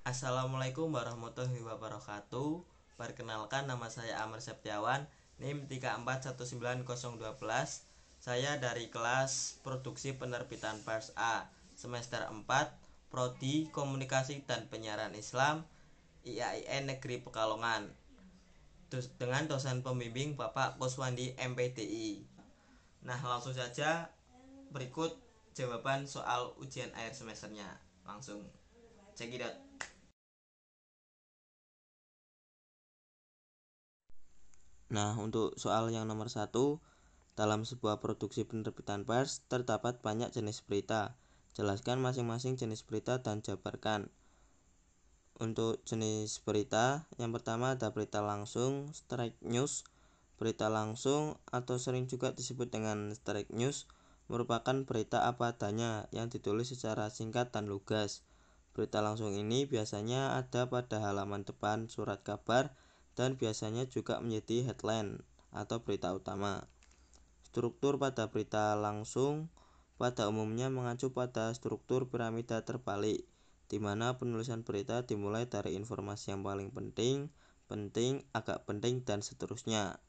Assalamualaikum warahmatullahi wabarakatuh. Perkenalkan, nama saya Amr Septiawan, NIM 34190112. Saya dari kelas Produksi Penerbitan Pers A, semester 4, Prodi Komunikasi dan Penyiaran Islam, IAIN Negeri Pekalongan, dengan dosen pembimbing Bapak Kuswandi MPDI. Nah, langsung saja berikut jawaban soal ujian akhir semesternya. Langsung cekidot. Nah, untuk soal yang nomor 1, dalam sebuah produksi penerbitan pers terdapat banyak jenis berita. Jelaskan masing-masing jenis berita dan jabarkan. Untuk jenis berita, yang pertama ada berita langsung, straight news. Berita langsung atau sering juga disebut dengan straight news merupakan berita apa adanya yang ditulis secara singkat dan lugas. Berita langsung ini biasanya ada pada halaman depan surat kabar dan biasanya juga menjadi headline atau berita utama. Struktur pada berita langsung pada umumnya mengacu pada struktur piramida terbalik, di mana penulisan berita dimulai dari informasi yang paling penting, agak penting, dan seterusnya.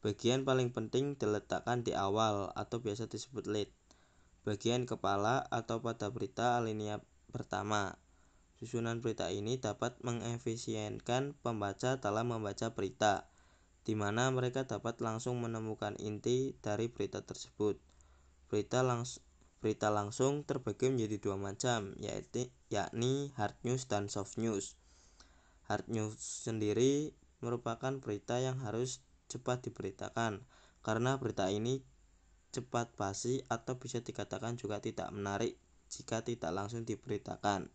Bagian paling penting diletakkan di awal atau biasa disebut lead. Bagian kepala atau pada berita alinea pertama. Susunan berita ini dapat mengefisienkan pembaca dalam membaca berita, di mana mereka dapat langsung menemukan inti dari berita tersebut. Berita langsung terbagi menjadi dua macam, yakni hard news dan soft news. Hard news sendiri merupakan berita yang harus cepat diberitakan, karena berita ini cepat basi atau bisa dikatakan juga tidak menarik jika tidak langsung diberitakan.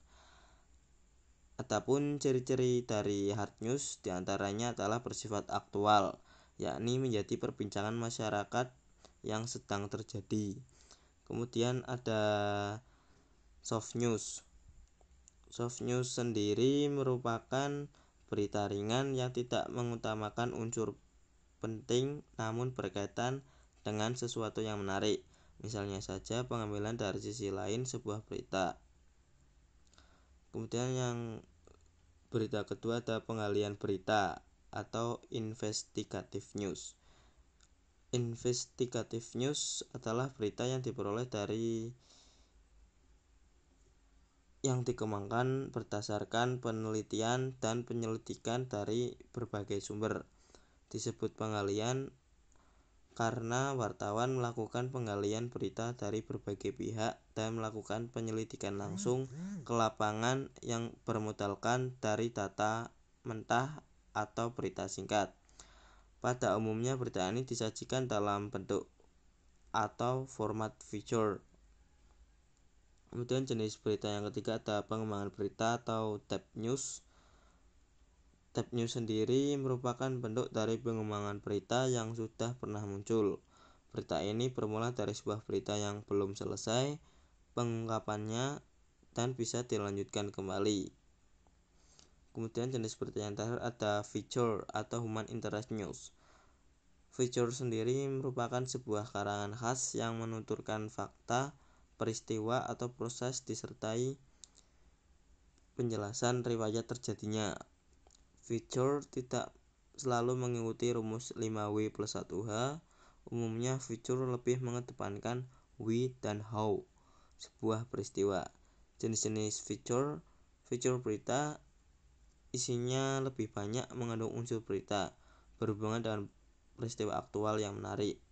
Adapun ciri-ciri dari hard news diantaranya adalah bersifat aktual, yakni menjadi perbincangan masyarakat yang sedang terjadi. Kemudian ada soft news. Soft news sendiri merupakan berita ringan yang tidak mengutamakan unsur penting namun berkaitan dengan sesuatu yang menarik. Misalnya saja pengambilan dari sisi lain sebuah berita. Kemudian yang berita kedua ada penggalian berita atau investigative news. Investigative news adalah berita yang diperoleh dari yang dikembangkan berdasarkan penelitian dan penyelidikan dari berbagai sumber. Disebut penggalian karena wartawan melakukan penggalian berita dari berbagai pihak dan melakukan penyelidikan langsung ke lapangan yang bermodalkan dari data mentah atau berita singkat. Pada umumnya berita ini disajikan dalam bentuk atau format feature. Kemudian jenis berita yang ketiga ada pengembangan berita atau depth news. Depth news sendiri merupakan bentuk dari pengembangan berita yang sudah pernah muncul. Berita ini bermula dari sebuah berita yang belum selesai pengungkapannya dan bisa dilanjutkan kembali. Kemudian jenis berita yang terakhir ada feature atau human interest news. Feature sendiri merupakan sebuah karangan khas yang menuturkan fakta, peristiwa atau proses disertai penjelasan riwayat terjadinya. Feature tidak selalu mengikuti rumus 5W+1H. Umumnya feature lebih mengedepankan why dan how sebuah peristiwa. Jenis-jenis feature berita isinya lebih banyak mengandung unsur berita berhubungan dengan peristiwa aktual yang menarik.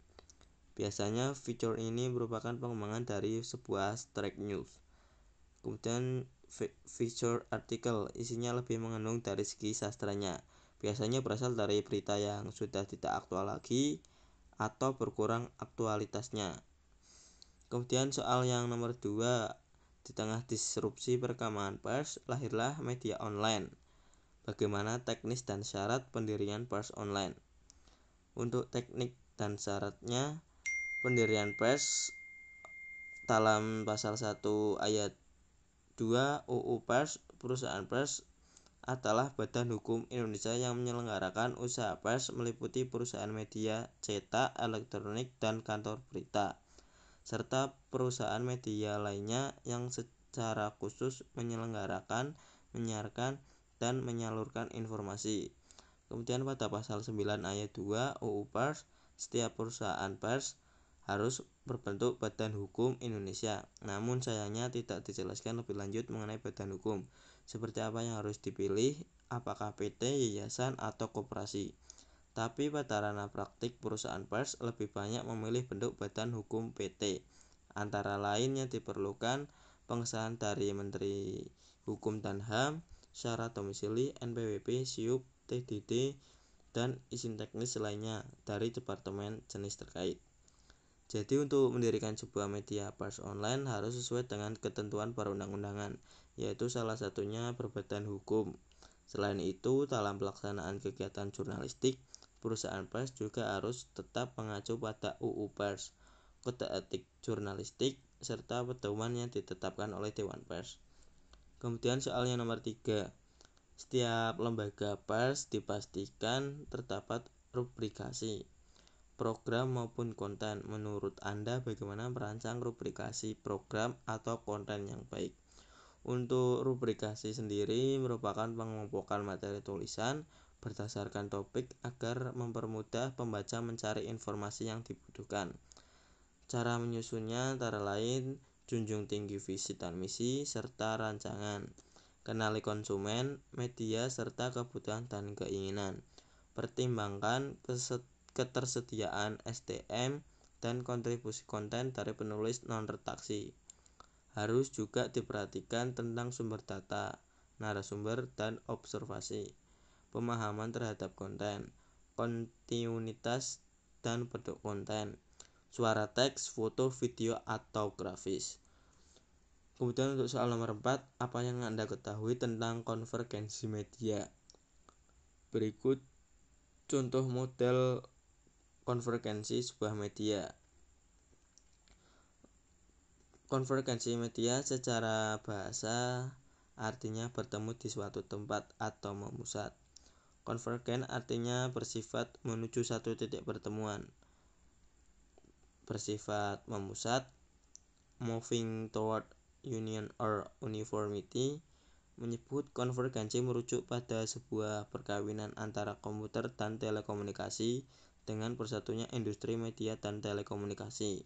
Biasanya feature ini merupakan pengembangan dari sebuah straight news. Kemudian feature artikel isinya lebih mengandung dari segi sastranya. Biasanya berasal dari berita yang sudah tidak aktual lagi atau berkurang aktualitasnya. Kemudian soal yang nomor 2, di tengah disrupsi perkembangan pers, lahirlah media online. Bagaimana teknis dan syarat pendirian pers online? Untuk teknik dan syaratnya, pendirian pers dalam pasal 1 ayat 2 UU Pers, perusahaan pers adalah badan hukum Indonesia yang menyelenggarakan usaha pers meliputi perusahaan media cetak, elektronik, dan kantor berita, serta perusahaan media lainnya yang secara khusus menyelenggarakan, menyiarkan, dan menyalurkan informasi. Kemudian pada pasal 9 ayat 2 UU Pers, setiap perusahaan pers harus berbentuk badan hukum Indonesia. Namun sayangnya tidak dijelaskan lebih lanjut mengenai badan hukum. Seperti apa yang harus dipilih, apakah PT, yayasan, atau koperasi. Tapi pada ranah praktik perusahaan pers lebih banyak memilih bentuk badan hukum PT. Antara lain yang diperlukan pengesahan dari Menteri Hukum dan HAM, syarat domisili, NPWP, SIUP, TDD, dan izin teknis lainnya dari departemen jenis terkait. Jadi untuk mendirikan sebuah media pers online harus sesuai dengan ketentuan perundang-undangan, yaitu salah satunya berbadan hukum. Selain itu, dalam pelaksanaan kegiatan jurnalistik, perusahaan pers juga harus tetap mengacu pada UU Pers, Kode Etik Jurnalistik, serta pedoman yang ditetapkan oleh Dewan Pers. Kemudian soal yang nomor 3. Setiap lembaga pers dipastikan terdapat rubrikasi, program maupun konten. Menurut Anda bagaimana merancang rubrikasi program atau konten yang baik? Untuk rubrikasi sendiri merupakan pengumpulan materi tulisan berdasarkan topik agar mempermudah pembaca mencari informasi yang dibutuhkan. Cara menyusunnya antara lain junjung tinggi visi dan misi serta rancangan. Kenali konsumen, media, serta kebutuhan dan keinginan. Pertimbangkan ketersediaan SDM dan kontribusi konten dari penulis non-redaksi. Harus juga diperhatikan tentang sumber data, narasumber, dan observasi. Pemahaman terhadap konten, kontinuitas, dan bentuk konten. Suara, teks, foto, video, atau grafis. Kemudian untuk soal nomor 4, apa yang Anda ketahui tentang konvergensi media? Berikut contoh model konvergensi sebuah media. Konvergensi media secara bahasa artinya bertemu di suatu tempat atau memusat. Konvergen artinya bersifat menuju satu titik pertemuan. Bersifat memusat, moving toward union or uniformity. Menyebut konvergensi merujuk pada sebuah perkawinan antara komputer dan telekomunikasi dengan bersatunya industri media dan telekomunikasi.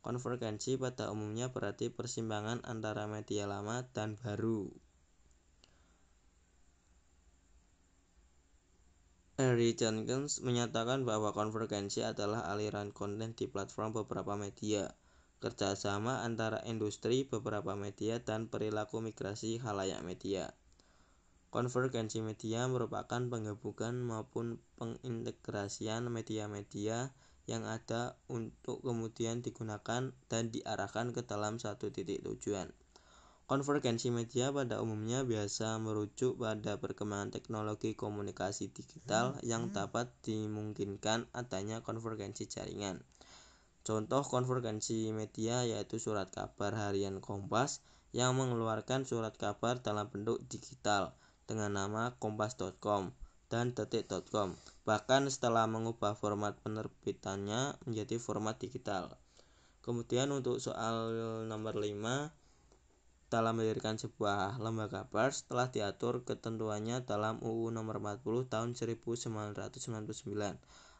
Konvergensi pada umumnya berarti persimpangan antara media lama dan baru. Harry Jenkins menyatakan bahwa konvergensi adalah aliran konten di platform beberapa media, kerjasama antara industri beberapa media, dan perilaku migrasi khalayak media. Konvergensi media merupakan penggabungan maupun pengintegrasian media-media yang ada untuk kemudian digunakan dan diarahkan ke dalam satu titik tujuan. Konvergensi media pada umumnya biasa merujuk pada perkembangan teknologi komunikasi digital yang dapat dimungkinkan adanya konvergensi jaringan. Contoh konvergensi media yaitu surat kabar harian Kompas yang mengeluarkan surat kabar dalam bentuk digital dengan nama kompas.com dan detik.com, bahkan setelah mengubah format penerbitannya menjadi format digital. Kemudian untuk soal nomor 5, dalam mendirikan sebuah lembaga pers telah diatur ketentuannya dalam UU Nomor 40 Tahun 1999.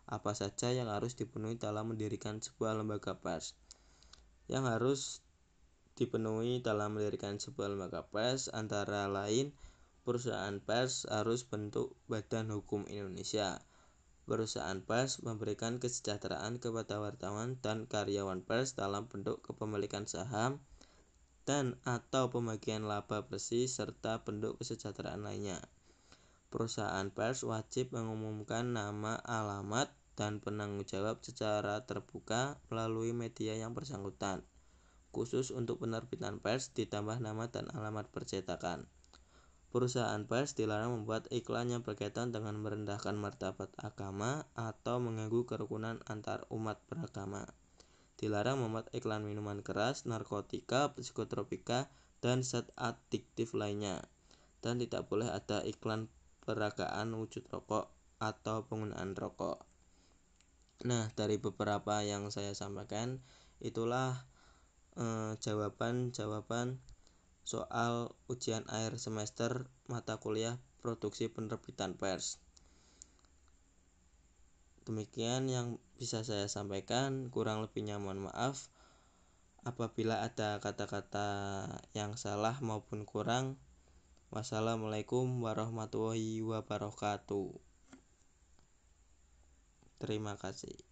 Apa saja yang harus dipenuhi dalam mendirikan sebuah lembaga pers? Yang harus dipenuhi dalam mendirikan sebuah lembaga pers antara lain perusahaan pers harus bentuk badan hukum Indonesia. Perusahaan pers memberikan kesejahteraan kepada wartawan dan karyawan pers dalam bentuk kepemilikan saham dan atau pembagian laba bersih serta bentuk kesejahteraan lainnya. Perusahaan pers wajib mengumumkan nama, alamat, dan penanggung jawab secara terbuka melalui media yang bersangkutan. Khusus untuk penerbitan pers ditambah nama dan alamat percetakan. Perusahaan pers dilarang membuat iklan yang berkaitan dengan merendahkan martabat agama atau mengganggu kerukunan antar umat beragama. Dilarang membuat iklan minuman keras, narkotika, psikotropika, dan zat adiktif lainnya. Dan tidak boleh ada iklan peragaan wujud rokok atau penggunaan rokok. Nah, dari beberapa yang saya sampaikan, itulah jawaban-jawaban soal ujian akhir semester mata kuliah produksi penerbitan pers. Demikian yang bisa saya sampaikan, kurang lebihnya mohon maaf. Apabila ada kata-kata yang salah maupun kurang, wassalamualaikum warahmatullahi wabarakatuh. Terima kasih.